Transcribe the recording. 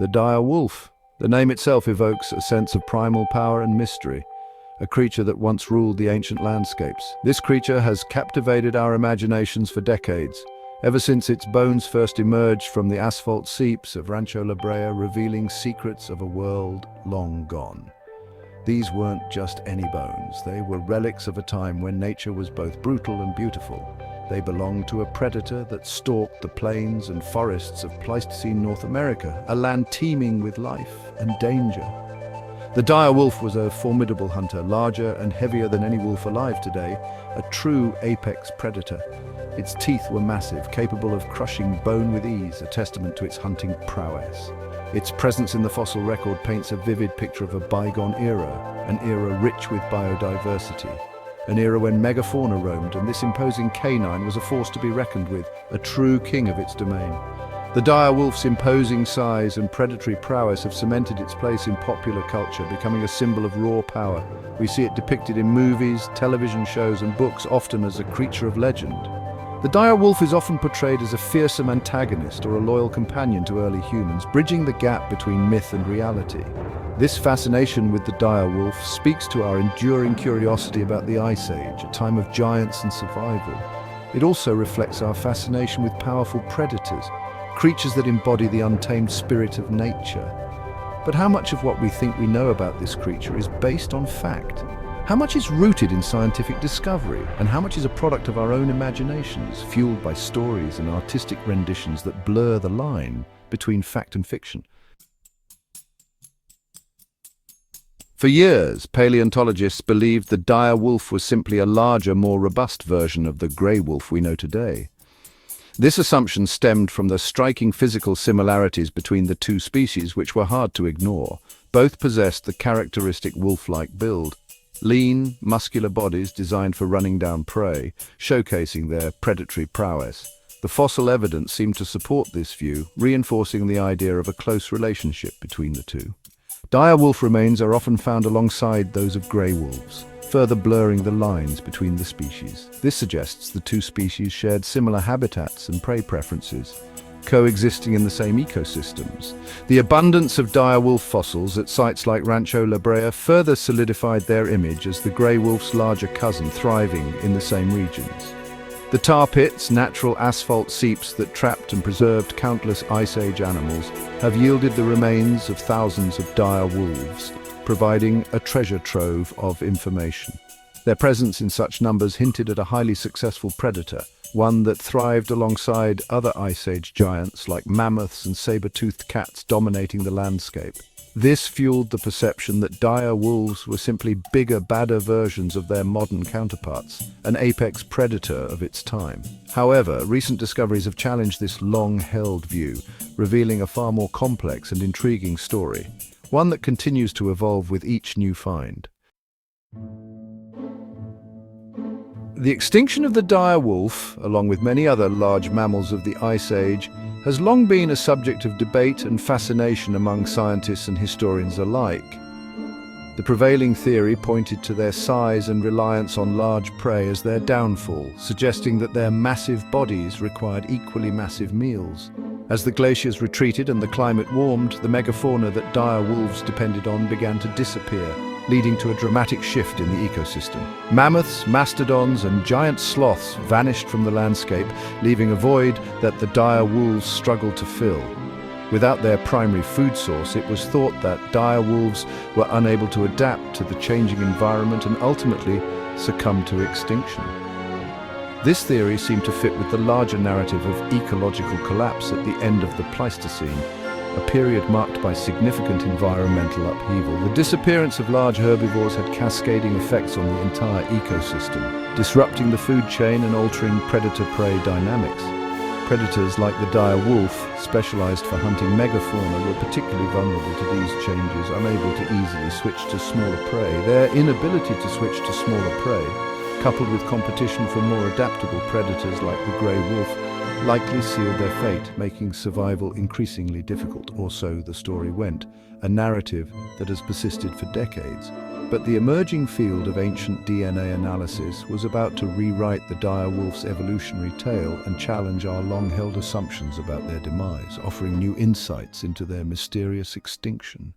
The dire wolf. The name itself evokes a sense of primal power and mystery, a creature that once ruled the ancient landscapes. This creature has captivated our imaginations for decades, ever since its bones first emerged from the asphalt seeps of Rancho La Brea, revealing secrets of a world long gone. These weren't just any bones, they were relics of a time when nature was both brutal and beautiful. They belonged to a predator that stalked the plains and forests of Pleistocene North America, a land teeming with life and danger. The dire wolf was a formidable hunter, larger and heavier than any wolf alive today, a true apex predator. Its teeth were massive, capable of crushing bone with ease, a testament to its hunting prowess. Its presence in the fossil record paints a vivid picture of a bygone era, an era rich with biodiversity. An era when megafauna roamed, and this imposing canine was a force to be reckoned with, a true king of its domain. The dire wolf's imposing size and predatory prowess have cemented its place in popular culture, becoming a symbol of raw power. We see it depicted in movies, television shows, and books, often as a creature of legend. The dire wolf is often portrayed as a fearsome antagonist or a loyal companion to early humans, bridging the gap between myth and reality. This fascination with the dire wolf speaks to our enduring curiosity about the Ice Age, a time of giants and survival. It also reflects our fascination with powerful predators, creatures that embody the untamed spirit of nature. But how much of what we think we know about this creature is based on fact? How much is rooted in scientific discovery, and how much is a product of our own imaginations, fueled by stories and artistic renditions that blur the line between fact and fiction? For years, paleontologists believed the dire wolf was simply a larger, more robust version of the grey wolf we know today. This assumption stemmed from the striking physical similarities between the two species, which were hard to ignore. Both possessed the characteristic wolf-like build. Lean, muscular bodies designed for running down prey, showcasing their predatory prowess. The fossil evidence seemed to support this view, reinforcing the idea of a close relationship between the two. Dire wolf remains are often found alongside those of grey wolves, further blurring the lines between the species. This suggests the two species shared similar habitats and prey preferences, coexisting in the same ecosystems. The abundance of dire wolf fossils at sites like Rancho La Brea further solidified their image as the grey wolf's larger cousin, thriving in the same regions. The tar pits, natural asphalt seeps that trapped and preserved countless Ice Age animals, have yielded the remains of thousands of dire wolves, providing a treasure trove of information. Their presence in such numbers hinted at a highly successful predator, one that thrived alongside other Ice Age giants like mammoths and saber-toothed cats dominating the landscape. This fueled the perception that dire wolves were simply bigger, badder versions of their modern counterparts, an apex predator of its time. However, recent discoveries have challenged this long-held view, revealing a far more complex and intriguing story, one that continues to evolve with each new find. The extinction of the dire wolf, along with many other large mammals of the Ice Age, has long been a subject of debate and fascination among scientists and historians alike. The prevailing theory pointed to their size and reliance on large prey as their downfall, suggesting that their massive bodies required equally massive meals. As the glaciers retreated and the climate warmed, the megafauna that dire wolves depended on began to disappear, leading to a dramatic shift in the ecosystem. Mammoths, mastodons, and giant sloths vanished from the landscape, leaving a void that the dire wolves struggled to fill. Without their primary food source, it was thought that dire wolves were unable to adapt to the changing environment and ultimately succumbed to extinction. This theory seemed to fit with the larger narrative of ecological collapse at the end of the Pleistocene, a period marked by significant environmental upheaval. The disappearance of large herbivores had cascading effects on the entire ecosystem, disrupting the food chain and altering predator-prey dynamics. Predators like the dire wolf, specialized for hunting megafauna, were particularly vulnerable to these changes, unable to easily switch to smaller prey. Their inability to switch to smaller prey, coupled with competition from more adaptable predators like the grey wolf, likely sealed their fate, making survival increasingly difficult, or so the story went, a narrative that has persisted for decades. But the emerging field of ancient DNA analysis was about to rewrite the dire wolf's evolutionary tale and challenge our long-held assumptions about their demise, offering new insights into their mysterious extinction.